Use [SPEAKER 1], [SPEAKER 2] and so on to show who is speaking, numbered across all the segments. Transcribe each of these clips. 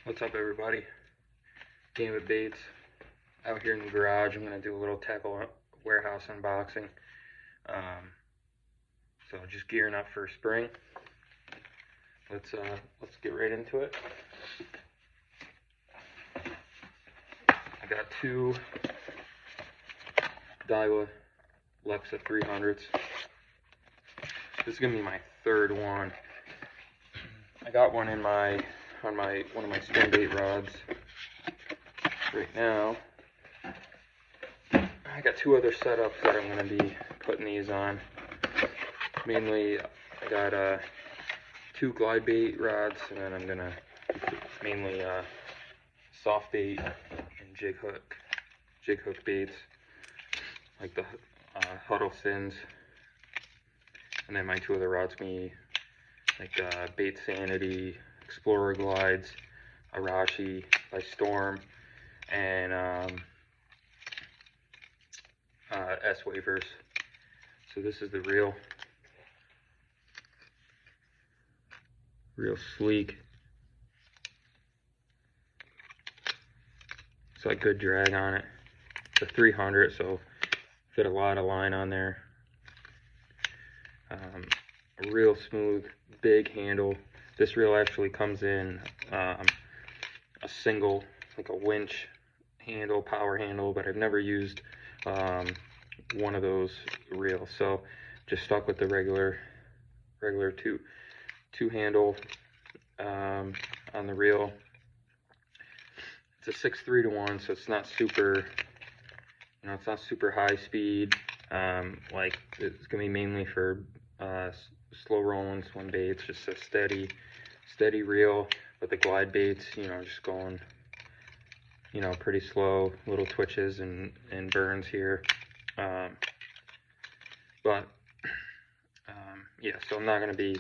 [SPEAKER 1] What's up, everybody? Game Baits out here in the garage. I'm gonna do a little tackle warehouse unboxing. So just gearing up for spring. Let's get right into it. I got two Daiwa LEXA 300s. This is gonna be my third one. I got one in one of my spin bait rods. Right now, I got two other setups that I'm going to be putting these on. Mainly, I got two glide bait rods, and then I'm going to mainly soft bait and jig hook baits, like the Huddlesons. And then my two other rods can be like Bait Sanity, Explorer Glides, Arashi by Storm, and S wavers. So this is the real sleek. It's like good drag on it. It's a 300, so fit a lot of line on there. A real smooth, big handle. This reel actually comes in a single, like a winch handle, power handle, but I've never used one of those reels, so just stuck with the regular two handle on the reel. It's a 6.3 to 1, so it's not super, it's not super high speed. Like it's gonna be mainly for slow rolling swim baits, just a steady reel with the glide baits, just going, pretty slow, little twitches and burns here. Yeah, so I'm not going to be,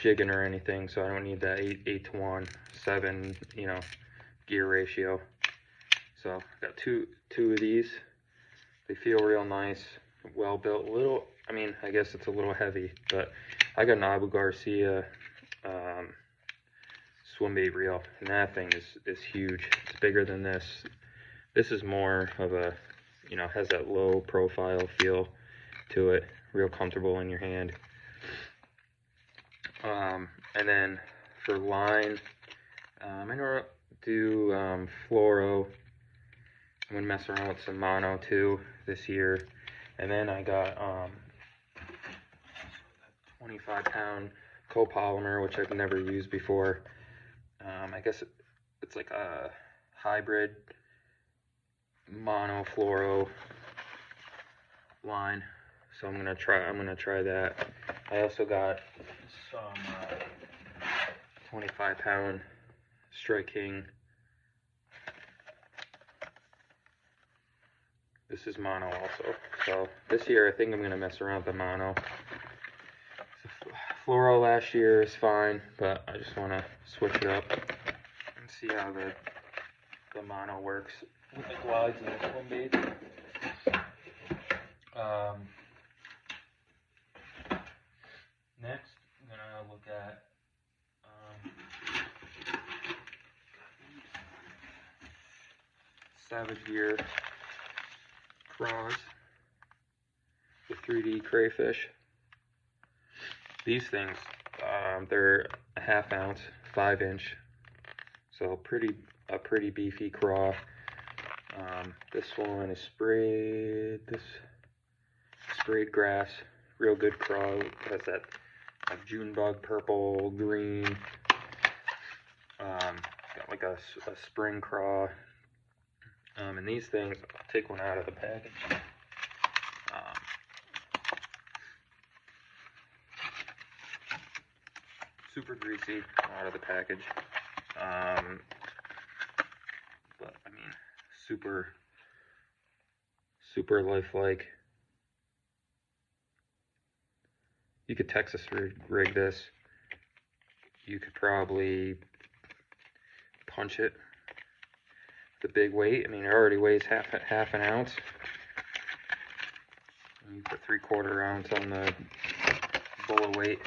[SPEAKER 1] jigging or anything, so I don't need that 8 to 1, 7, gear ratio. So I've got two of these. They feel real nice, well built. A little, I guess it's a little heavy, but I got an Abu Garcia swim bait reel, and that thing is huge. It's bigger than this. This is more of a, has that low profile feel to it, real comfortable in your hand. And then for line, I'm gonna do fluoro. I'm gonna mess around with some mono too this year. And then I got 25-pound copolymer, which I've never used before. I guess it's like a hybrid mono fluoro line, so I'm gonna try that. I also got some 25-pound Strike King. This is mono also. So this year I think I'm gonna mess around with the mono. Fluoro last year is fine, but I just want to switch it up and see how the mono works with the glides and the swim baits. Next, I'm gonna look at Savage Gear CRAWs, the 3D crayfish. These things, they're a 1/2 ounce, 5-inch, so a pretty beefy craw. This one is sprayed grass, real good craw. It has that like June bug purple, green. Got like a spring craw. And these things, I'll take one out of the package. Super greasy out of the package, but super lifelike. You could Texas rig this. You could probably punch it with a big weight. It already weighs half an ounce. You put 3/4 ounce on the bullet weight.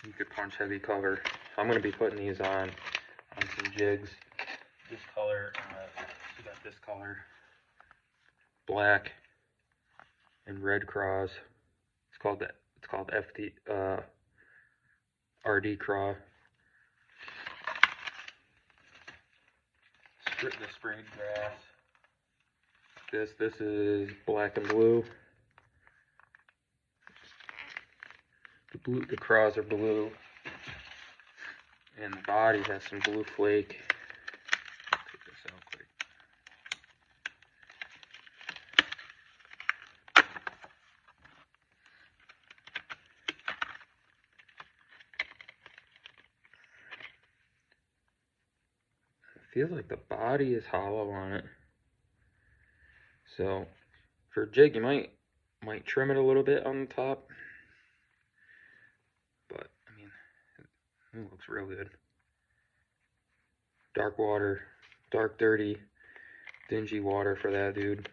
[SPEAKER 1] You could punch heavy cover. I'm going to be putting these on on some jigs. This color, we got this color, black and red CRAWs. It's called RD CRAW. The sprayed grass. This is black and blue. The CRAWs are blue, and the body has some blue flake. Take this out quick. It feels like the body is hollow on it. So for a jig, you might trim it a little bit on the top. But I mean, it looks real good. Dark water, dark, dirty, dingy water for that dude.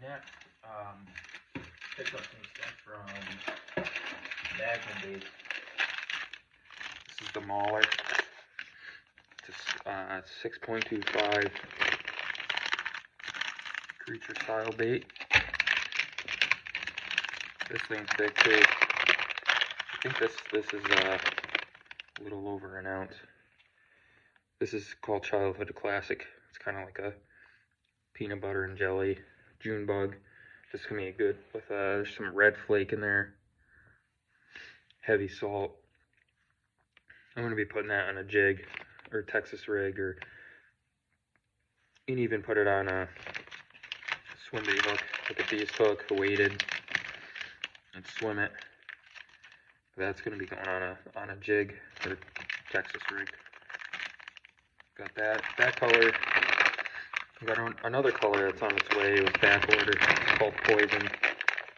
[SPEAKER 1] Next, picked up some stuff from Magnum. This is the MAULER. It's a 6.25 creature style bait. This thing's big too. I think this is a little over an ounce. This is called Childhood Classic. It's kind of like a peanut butter and jelly June bug. This is gonna be good with there's some red flake in there, heavy salt. I'm gonna be putting that on a jig or Texas rig, or you can even put it on a swim bait hook, like a beast hook, weighted, and swim it. That's gonna be going on a jig or Texas rig. Got that color. I got another color that's on its way. It was back ordered. It's called Poison.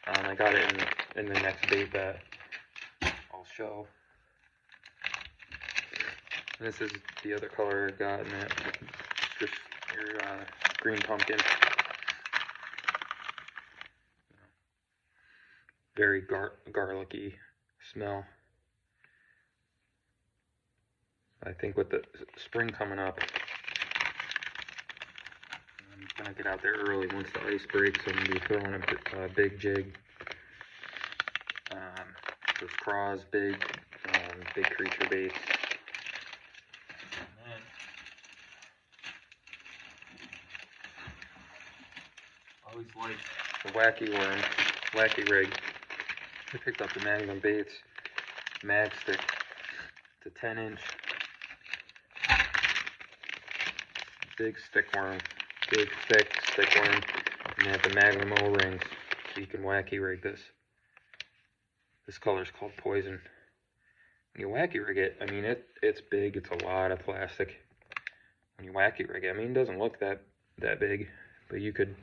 [SPEAKER 1] I got it in the next bait that I'll show. And this is the other color I got in it. It's just your green pumpkin. Very garlicky smell. I think with the spring coming up, I'm gonna get out there early once the ice breaks. I'm gonna be throwing a big jig. Those CRAWs, big creature baits. And then I always like the wacky rig. I picked up the Magnum baits, MAGSTIck. It's a 10-inch big stickworm, big thick stickworm, and they have the Magnum O-rings, so you can wacky rig this. This color is called Poison. When you wacky rig it, I mean it's big. It's a lot of plastic. When you wacky rig it, I mean it doesn't look that big, but you could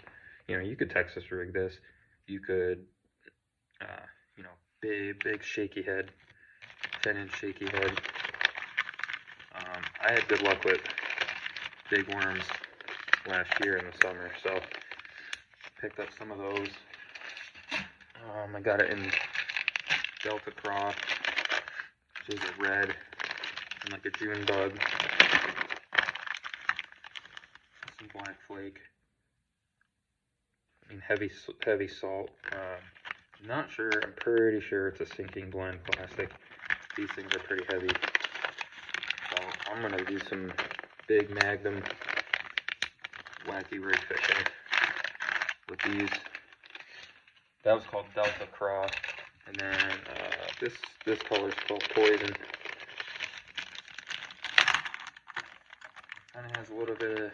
[SPEAKER 1] Texas rig this. You could big shaky head, 10-inch shaky head. I had good luck with big worms last year in the summer, so picked up some of those. I got it in Delta CRAW, which is a red and like a June bug. Some black flake. I mean heavy salt. Not sure. I'm pretty sure it's a sinking blend plastic. These things are pretty heavy. So I'm gonna do some big Magnum wacky rig fishing with these. That was called Delta CRAW, and then this color is called Poison. Kind of has a little bit of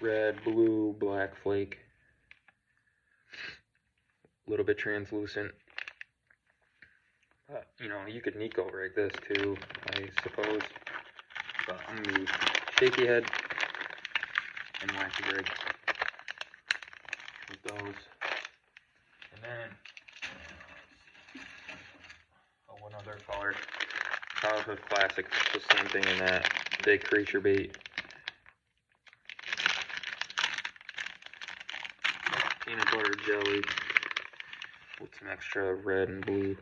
[SPEAKER 1] red, blue, black flake. A little bit translucent. You could Nico rig this too, I suppose. But I'm gonna be shaky head and wacky rig with those. And then one other color, Childhood Classic. It's the same thing in that big creature bait. Peanut butter jelly. We'll put some extra red and blue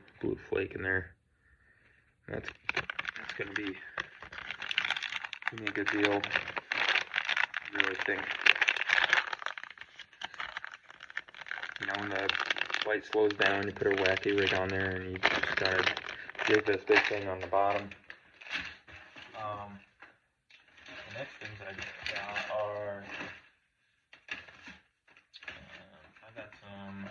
[SPEAKER 1] flake in there. That's gonna be a good deal. I really think. You know, when the light slows down, you put a wacky rig on there, and you just gotta jig this big thing on the bottom. The next things I got are I got some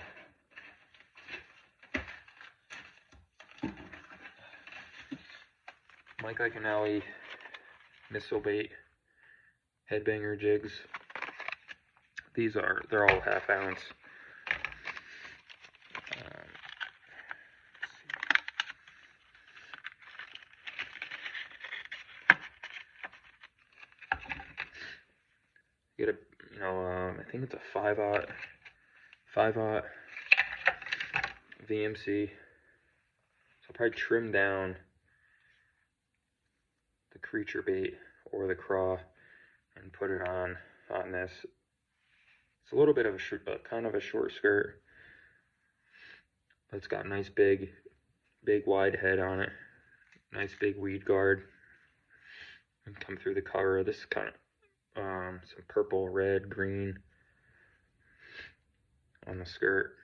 [SPEAKER 1] Mike Iaconelli missile bait headbanger jigs. They're all ½ ounce. Get a, you know, I think it's a 5/0 VMC. So I'll probably trim down the creature bait or the CRAW and put it on this. It's a little bit of a kind of a short skirt, but it's got a nice big wide head on it. Nice big weed guard. And come through the cover. This is kind of some purple, red, green on the skirt.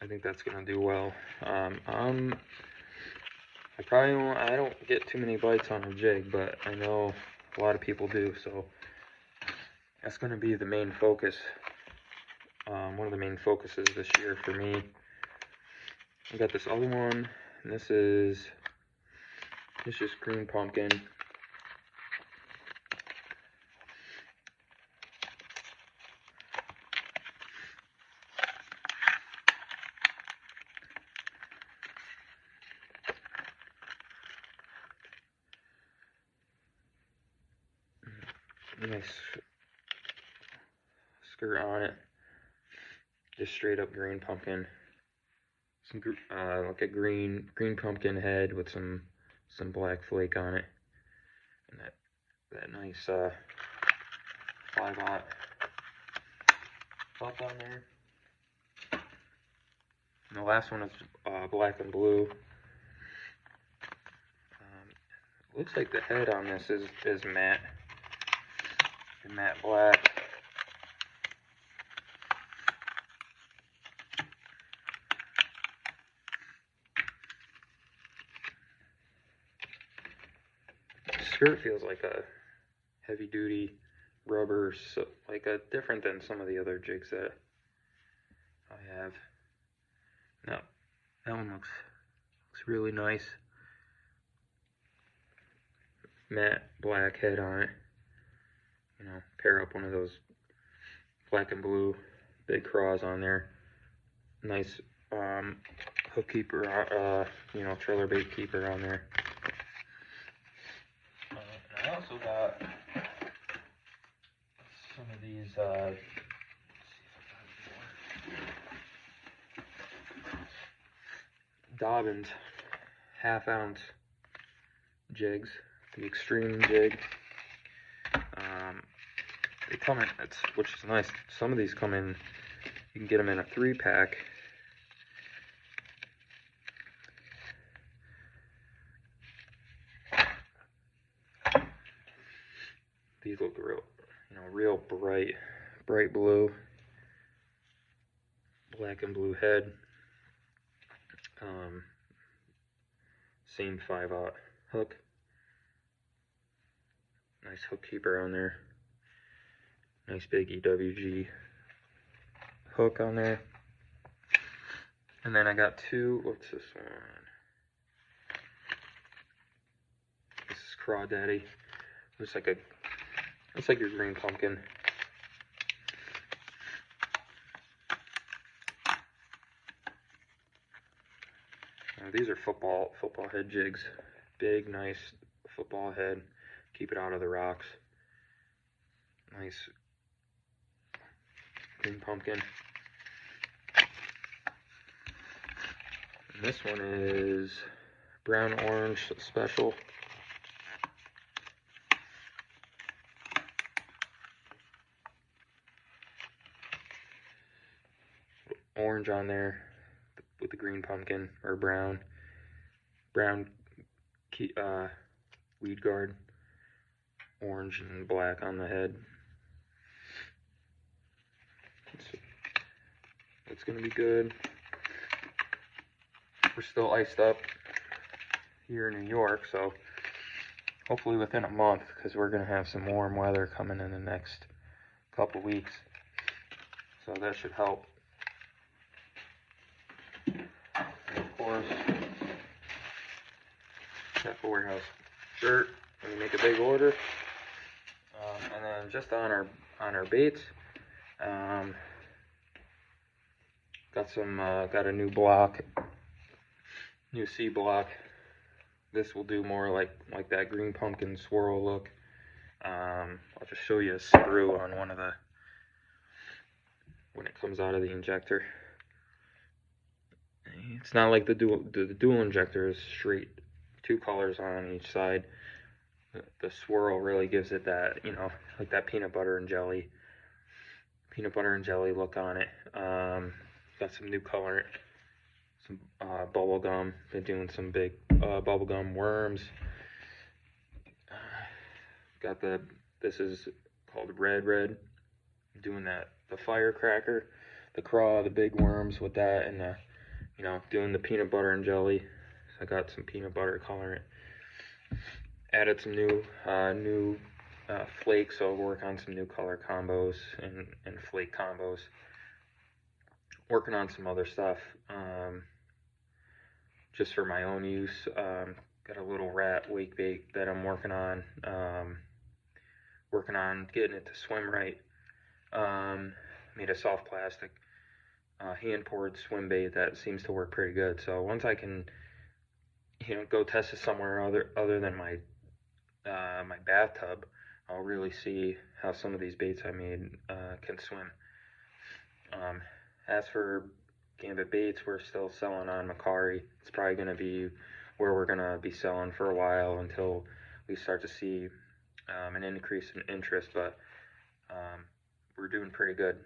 [SPEAKER 1] I think that's gonna do well. I don't get too many bites on a jig, but I know a lot of people do, so that's gonna be the main focus. One of the main focuses this year for me. I got this other one, and it's just green pumpkin. Nice skirt on it, just straight up green pumpkin. Some like a green pumpkin head with some black flake on it, and that nice 5/0 butt on there. And the last one is black and blue. Looks like the head on this is matte. Matte black. The skirt feels like a heavy duty rubber, so like different than some of the other jigs that I have. No, that one looks really nice. Matte black head on it. You know, pair up one of those black and blue big CRAWs on there. Nice hook keeper, you know, trailer bait keeper on there. And I also got some of these, Dobyns ½ ounce jigs, the extreme jig. They come in, which is nice. Some of these come in, you can get them in a 3-pack. These look real bright blue, black and blue head. Same 5/0 hook. Nice hook keeper on there. Nice big EWG hook on there. And then I got two, what's this one? This is Crawdaddy. Looks like your green pumpkin. These are football head jigs. Big, nice football head. Keep it out of the rocks. Nice green pumpkin. And this one is brown orange special. orange on there with the green pumpkin, or brown weed guard, orange and black on the head. It's gonna be good. We're still iced up here in New York, so hopefully within a month, because we're gonna have some warm weather coming in the next couple weeks, so that should help. And of course, Chapel Warehouse shirt when you make a big order. And then just on our baits, got a new block, new C block. This will do more like that green pumpkin swirl look. I'll just show you a screw on one of the, when it comes out of the injector. It's not like the dual injector is straight, 2 colors on each side. The swirl really gives it that, you know, like that peanut butter and jelly look on it. Got some new color, some bubble gum. Been doing some big bubble gum worms. Got this is called red. Doing the firecracker, the CRAW, the big worms with that, and you know, doing the peanut butter and jelly. So I got some peanut butter colorant. Added some new flakes, so I'll work on some new color combos and flake combos. Working on some other stuff, just for my own use. Got a little rat wake bait that I'm working on. Working on getting it to swim right. Made a soft plastic hand poured swim bait that seems to work pretty good. So once I can, you know, go test it somewhere other than my my bathtub, I'll really see how some of these baits I made can swim. As for Gambit baits, we're still selling on Macari. It's probably going to be where we're going to be selling for a while until we start to see an increase in interest, but we're doing pretty good.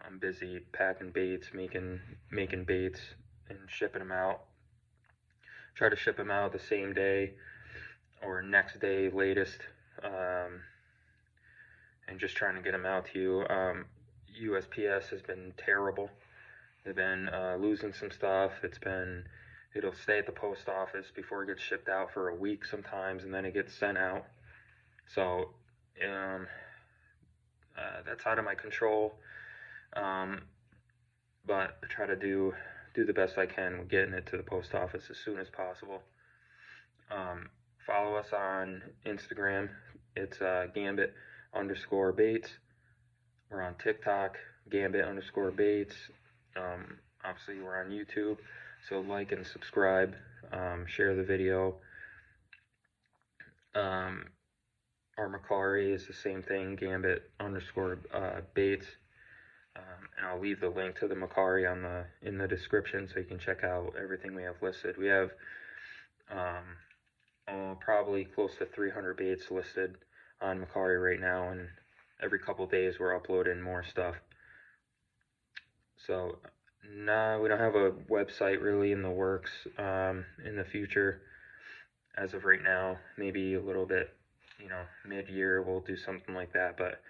[SPEAKER 1] I'm busy packing baits, making baits and shipping them out. Try to ship them out the same day or next day latest, and just trying to get them out to you. USPS has been terrible. They've been losing some stuff. It'll stay at the post office before it gets shipped out for a week sometimes, and then it gets sent out. So that's out of my control. But I try to do the best I can with getting it to the post office as soon as possible. Follow us on Instagram. It's Gambit_baits. We're on TikTok, Gambit_baits. Obviously, we're on YouTube, so like and subscribe. Share the video. Our Macari is the same thing, Gambit_baits. And I'll leave the link to the Macari in the description, so you can check out everything we have listed. We have probably close to 300 baits listed on Macari right now, and every couple days we're uploading more stuff. So no, we don't have a website really in the works. In the future, as of right now, maybe a little bit, you know, mid-year we'll do something like that. But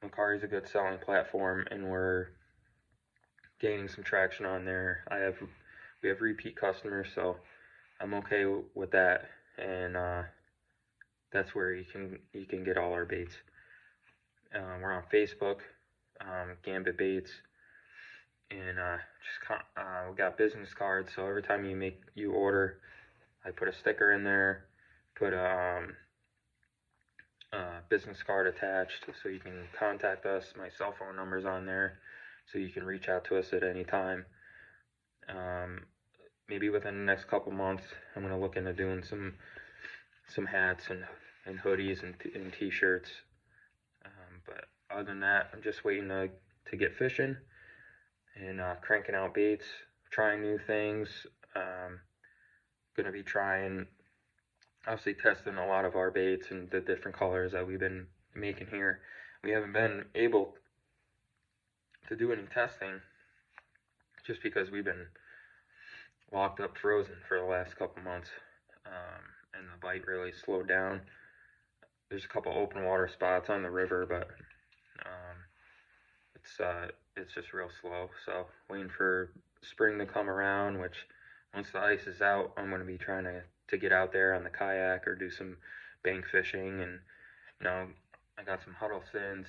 [SPEAKER 1] Macari is a good selling platform, and we're gaining some traction on there. We have repeat customers, so I'm okay with that, and that's where you can get all our baits. We're on Facebook, Gambit Baits, and we got business cards. So every time you order, I put a sticker in there, put a business card attached, so you can contact us. My cell phone number's on there, so you can reach out to us at any time. Maybe within the next couple months, I'm gonna look into doing some hats and hoodies and t-shirts. But other than that, I'm just waiting to get fishing and cranking out baits, trying new things. Gonna be trying, obviously testing a lot of our baits and the different colors that we've been making here. We haven't been able to do any testing just because we've been locked up frozen for the last couple months, and the bite really slowed down. There's a couple open water spots on the river, but it's just real slow. So waiting for spring to come around, which once the ice is out, I'm going to be trying to get out there on the kayak or do some bank fishing. And I got some Huddleston's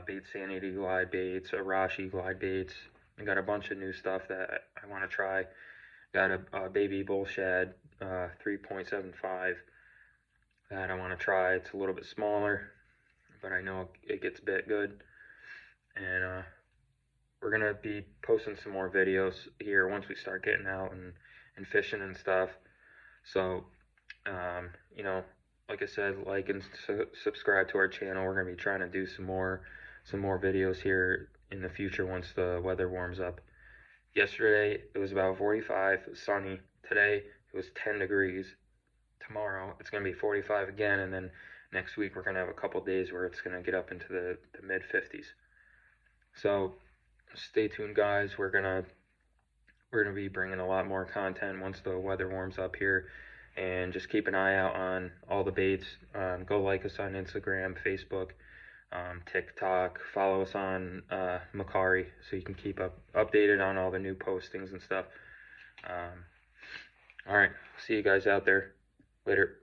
[SPEAKER 1] bait sanity glide baits, Arashi glide baits. I got a bunch of new stuff that I want to try. Got a baby bull shad 3.75 that I want to try. It's a little bit smaller, but I know it gets bit good. And we're gonna be posting some more videos here once we start getting out and fishing and stuff. So like I said, like and subscribe to our channel. We're gonna be trying to do some more videos here in the future once the weather warms up. Yesterday it was about 45, it was sunny. Today it was 10 degrees. Tomorrow it's gonna be 45 again, and then next week we're gonna have a couple days where it's gonna get up into the mid 50s. So stay tuned, guys. We're gonna be bringing a lot more content once the weather warms up here, and just keep an eye out on all the baits. Go like us on Instagram, Facebook, TikTok. Follow us on Macari so you can keep updated on all the new postings and stuff. All right, see you guys out there later.